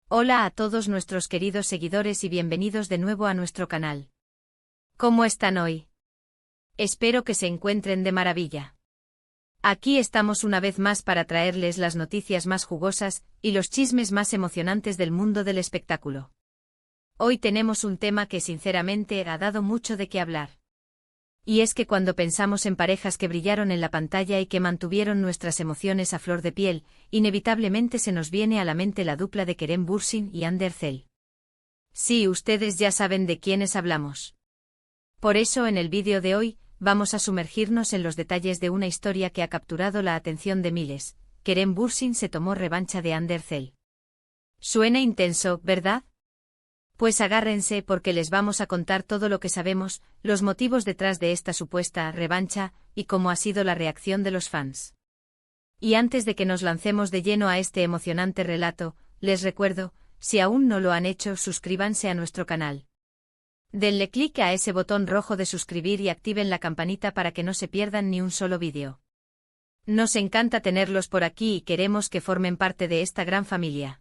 Hola a todos nuestros queridos seguidores y bienvenidos de nuevo a nuestro canal. ¿Cómo están hoy? Espero que se encuentren de maravilla. Aquí estamos una vez más para traerles las noticias más jugosas y los chismes más emocionantes del mundo del espectáculo. Hoy tenemos un tema que sinceramente ha dado mucho de qué hablar. Y es que cuando pensamos en parejas que brillaron en la pantalla y que mantuvieron nuestras emociones a flor de piel, inevitablemente se nos viene a la mente la dupla de Kerem Bürsin y Hande Erçel. Sí, ustedes ya saben de quiénes hablamos. Por eso en el vídeo de hoy, vamos a sumergirnos en los detalles de una historia que ha capturado la atención de miles. Kerem Bürsin se tomó revancha de Hande Erçel. Suena intenso, ¿verdad? Pues agárrense porque les vamos a contar todo lo que sabemos, los motivos detrás de esta supuesta revancha, y cómo ha sido la reacción de los fans. Y antes de que nos lancemos de lleno a este emocionante relato, les recuerdo, si aún no lo han hecho, suscríbanse a nuestro canal. Denle clic a ese botón rojo de suscribir y activen la campanita para que no se pierdan ni un solo vídeo. Nos encanta tenerlos por aquí y queremos que formen parte de esta gran familia.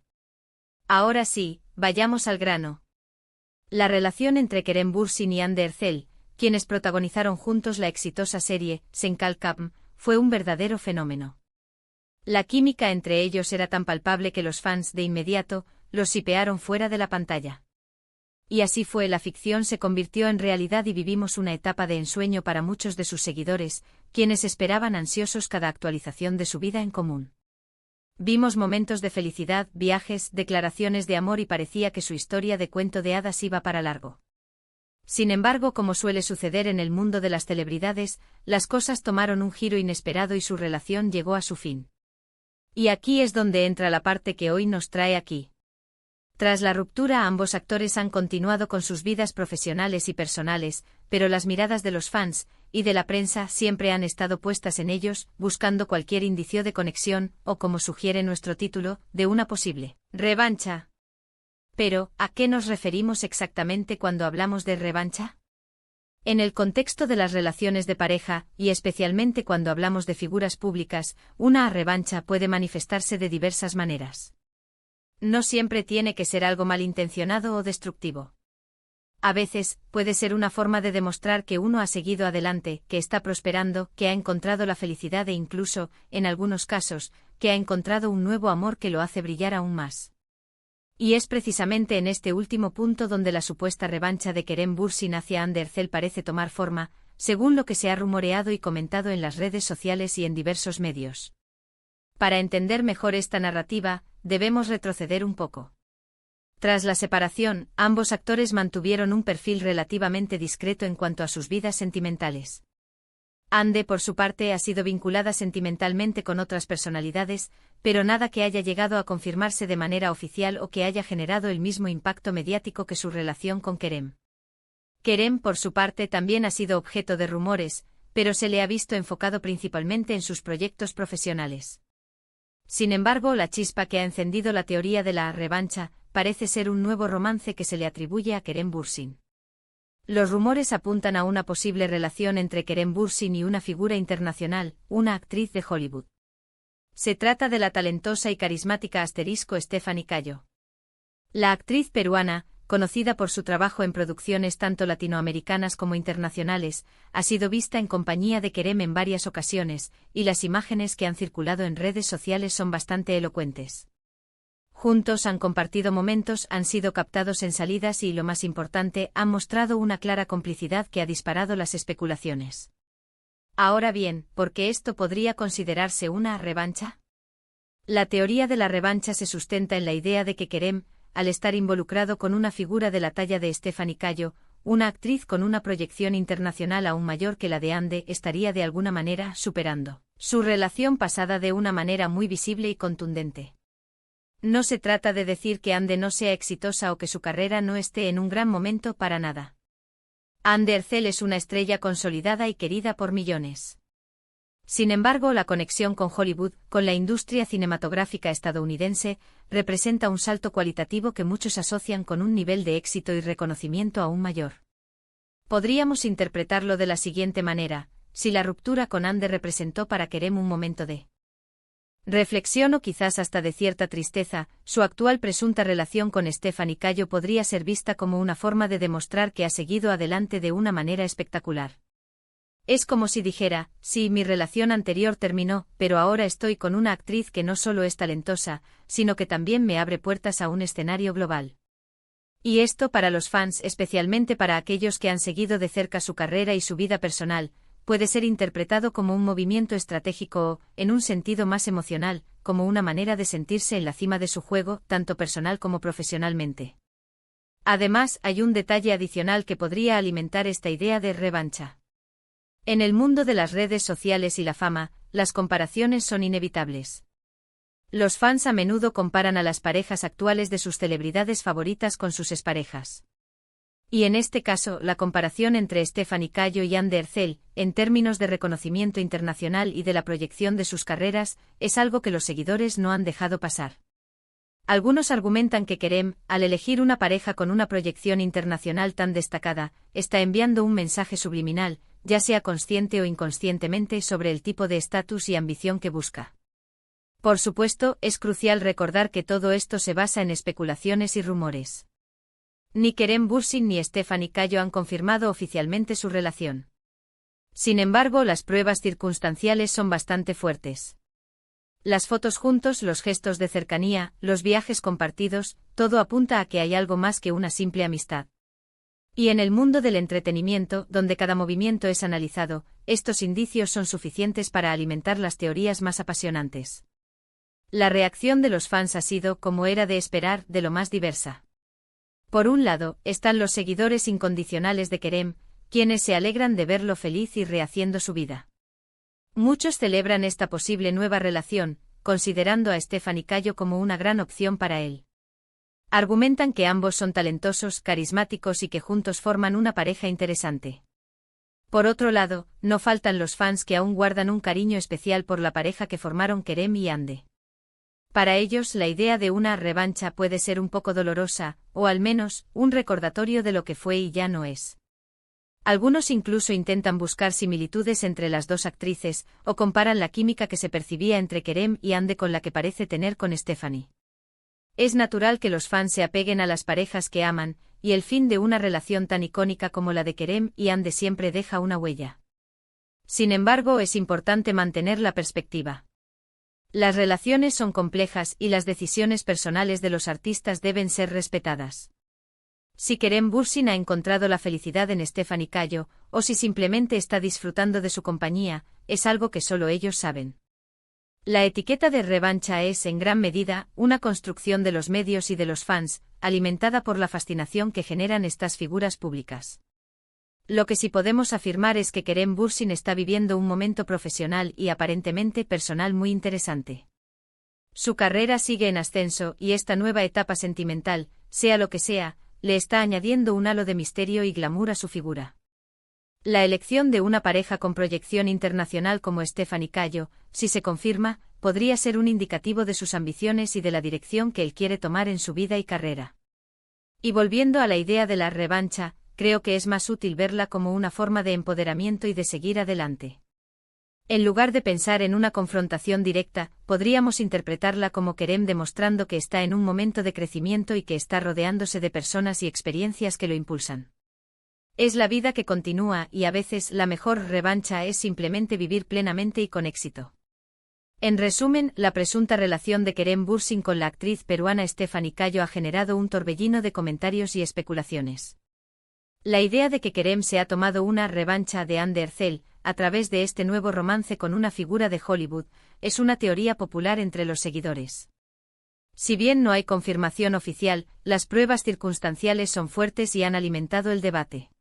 Ahora sí, vayamos al grano. La relación entre Kerem Bürsin y Hande Erçel, quienes protagonizaron juntos la exitosa serie Sen Kalkam, fue un verdadero fenómeno. La química entre ellos era tan palpable que los fans de inmediato los shipearon fuera de la pantalla. Y así fue, la ficción se convirtió en realidad y vivimos una etapa de ensueño para muchos de sus seguidores, quienes esperaban ansiosos cada actualización de su vida en común. Vimos momentos de felicidad, viajes, declaraciones de amor y parecía que su historia de cuento de hadas iba para largo. Sin embargo, como suele suceder en el mundo de las celebridades, las cosas tomaron un giro inesperado y su relación llegó a su fin. Y aquí es donde entra la parte que hoy nos trae aquí. Tras la ruptura, ambos actores han continuado con sus vidas profesionales y personales, pero las miradas de los fans y de la prensa siempre han estado puestas en ellos, buscando cualquier indicio de conexión, o como sugiere nuestro título, de una posible revancha. Pero, ¿a qué nos referimos exactamente cuando hablamos de revancha? En el contexto de las relaciones de pareja, y especialmente cuando hablamos de figuras públicas, una revancha puede manifestarse de diversas maneras. No siempre tiene que ser algo malintencionado o destructivo. A veces, puede ser una forma de demostrar que uno ha seguido adelante, que está prosperando, que ha encontrado la felicidad e incluso, en algunos casos, que ha encontrado un nuevo amor que lo hace brillar aún más. Y es precisamente en este último punto donde la supuesta revancha de Kerem Bürsin hacia Hande Erçel parece tomar forma, según lo que se ha rumoreado y comentado en las redes sociales y en diversos medios. Para entender mejor esta narrativa, debemos retroceder un poco. Tras la separación, ambos actores mantuvieron un perfil relativamente discreto en cuanto a sus vidas sentimentales. Hande, por su parte, ha sido vinculada sentimentalmente con otras personalidades, pero nada que haya llegado a confirmarse de manera oficial o que haya generado el mismo impacto mediático que su relación con Kerem. Kerem, por su parte, también ha sido objeto de rumores, pero se le ha visto enfocado principalmente en sus proyectos profesionales. Sin embargo, la chispa que ha encendido la teoría de la revancha parece ser un nuevo romance que se le atribuye a Kerem Bürsin. Los rumores apuntan a una posible relación entre Kerem Bürsin y una figura internacional, una actriz de Hollywood. Se trata de la talentosa y carismática Stephanie Cayo. La actriz peruana, conocida por su trabajo en producciones tanto latinoamericanas como internacionales, ha sido vista en compañía de Kerem en varias ocasiones, y las imágenes que han circulado en redes sociales son bastante elocuentes. Juntos han compartido momentos, han sido captados en salidas y, lo más importante, han mostrado una clara complicidad que ha disparado las especulaciones. Ahora bien, ¿por qué esto podría considerarse una revancha? La teoría de la revancha se sustenta en la idea de que Kerem, al estar involucrado con una figura de la talla de Stephanie Cayo, una actriz con una proyección internacional aún mayor que la de Hande, estaría de alguna manera superando su relación pasada de una manera muy visible y contundente. No se trata de decir que Hande no sea exitosa o que su carrera no esté en un gran momento, para nada. Hande Erçel es una estrella consolidada y querida por millones. Sin embargo, la conexión con Hollywood, con la industria cinematográfica estadounidense, representa un salto cualitativo que muchos asocian con un nivel de éxito y reconocimiento aún mayor. Podríamos interpretarlo de la siguiente manera: si la ruptura con Hande representó para Kerem un momento de Reflexión o quizás hasta de cierta tristeza, su actual presunta relación con Stephanie Cayo podría ser vista como una forma de demostrar que ha seguido adelante de una manera espectacular. Es como si dijera, sí, mi relación anterior terminó, pero ahora estoy con una actriz que no solo es talentosa, sino que también me abre puertas a un escenario global. Y esto para los fans, especialmente para aquellos que han seguido de cerca su carrera y su vida personal, puede ser interpretado como un movimiento estratégico o, en un sentido más emocional, como una manera de sentirse en la cima de su juego, tanto personal como profesionalmente. Además, hay un detalle adicional que podría alimentar esta idea de revancha. En el mundo de las redes sociales y la fama, las comparaciones son inevitables. Los fans a menudo comparan a las parejas actuales de sus celebridades favoritas con sus exparejas. Y en este caso, la comparación entre Stephanie Cayo y Anne Derzel, en términos de reconocimiento internacional y de la proyección de sus carreras, es algo que los seguidores no han dejado pasar. Algunos argumentan que Kerem, al elegir una pareja con una proyección internacional tan destacada, está enviando un mensaje subliminal, ya sea consciente o inconscientemente, sobre el tipo de estatus y ambición que busca. Por supuesto, es crucial recordar que todo esto se basa en especulaciones y rumores. Ni Kerem Bürsin ni Stephanie Cayo han confirmado oficialmente su relación. Sin embargo, las pruebas circunstanciales son bastante fuertes. Las fotos juntos, los gestos de cercanía, los viajes compartidos, todo apunta a que hay algo más que una simple amistad. Y en el mundo del entretenimiento, donde cada movimiento es analizado, estos indicios son suficientes para alimentar las teorías más apasionantes. La reacción de los fans ha sido, como era de esperar, de lo más diversa. Por un lado, están los seguidores incondicionales de Kerem, quienes se alegran de verlo feliz y rehaciendo su vida. Muchos celebran esta posible nueva relación, considerando a Stephanie Cayo como una gran opción para él. Argumentan que ambos son talentosos, carismáticos y que juntos forman una pareja interesante. Por otro lado, no faltan los fans que aún guardan un cariño especial por la pareja que formaron Kerem y Ande. Para ellos, la idea de una revancha puede ser un poco dolorosa, o al menos, un recordatorio de lo que fue y ya no es. Algunos incluso intentan buscar similitudes entre las dos actrices, o comparan la química que se percibía entre Kerem y Ande con la que parece tener con Stephanie. Es natural que los fans se apeguen a las parejas que aman, y el fin de una relación tan icónica como la de Kerem y Ande siempre deja una huella. Sin embargo, es importante mantener la perspectiva. Las relaciones son complejas y las decisiones personales de los artistas deben ser respetadas. Si Kerem Bürsin ha encontrado la felicidad en Stephanie Cayo, o si simplemente está disfrutando de su compañía, es algo que solo ellos saben. La etiqueta de revancha es, en gran medida, una construcción de los medios y de los fans, alimentada por la fascinación que generan estas figuras públicas. Lo que sí podemos afirmar es que Kerem Bürsin está viviendo un momento profesional y aparentemente personal muy interesante. Su carrera sigue en ascenso y esta nueva etapa sentimental, sea lo que sea, le está añadiendo un halo de misterio y glamour a su figura. La elección de una pareja con proyección internacional como Stephanie Cayo, si se confirma, podría ser un indicativo de sus ambiciones y de la dirección que él quiere tomar en su vida y carrera. Y volviendo a la idea de la revancha, creo que es más útil verla como una forma de empoderamiento y de seguir adelante. En lugar de pensar en una confrontación directa, podríamos interpretarla como Kerem demostrando que está en un momento de crecimiento y que está rodeándose de personas y experiencias que lo impulsan. Es la vida que continúa y a veces la mejor revancha es simplemente vivir plenamente y con éxito. En resumen, la presunta relación de Kerem Bürsin con la actriz peruana Stephanie Cayo ha generado un torbellino de comentarios y especulaciones. La idea de que Kerem se ha tomado una revancha de Anne Derzel, a través de este nuevo romance con una figura de Hollywood, es una teoría popular entre los seguidores. Si bien no hay confirmación oficial, las pruebas circunstanciales son fuertes y han alimentado el debate.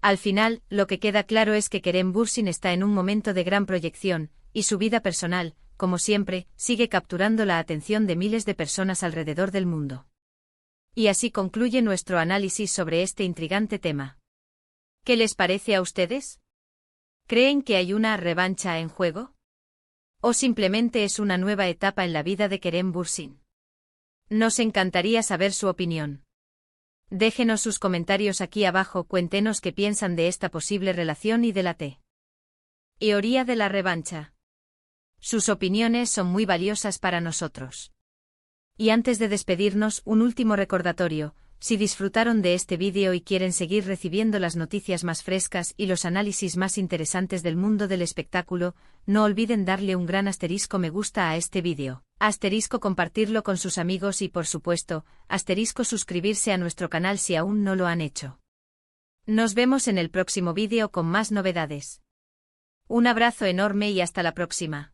Al final, lo que queda claro es que Kerem Bürsin está en un momento de gran proyección, y su vida personal, como siempre, sigue capturando la atención de miles de personas alrededor del mundo. Y así concluye nuestro análisis sobre este intrigante tema. ¿Qué les parece a ustedes? ¿Creen que hay una revancha en juego? ¿O simplemente es una nueva etapa en la vida de Kerem Bürsin? Nos encantaría saber su opinión. Déjenos sus comentarios aquí abajo, cuéntenos qué piensan de esta posible relación y de la teoría de la revancha. Sus opiniones son muy valiosas para nosotros. Y antes de despedirnos, un último recordatorio: si disfrutaron de este vídeo y quieren seguir recibiendo las noticias más frescas y los análisis más interesantes del mundo del espectáculo, no olviden darle un gran asterisco me gusta a este vídeo, asterisco compartirlo con sus amigos y por supuesto, asterisco suscribirse a nuestro canal si aún no lo han hecho. Nos vemos en el próximo vídeo con más novedades. Un abrazo enorme y hasta la próxima.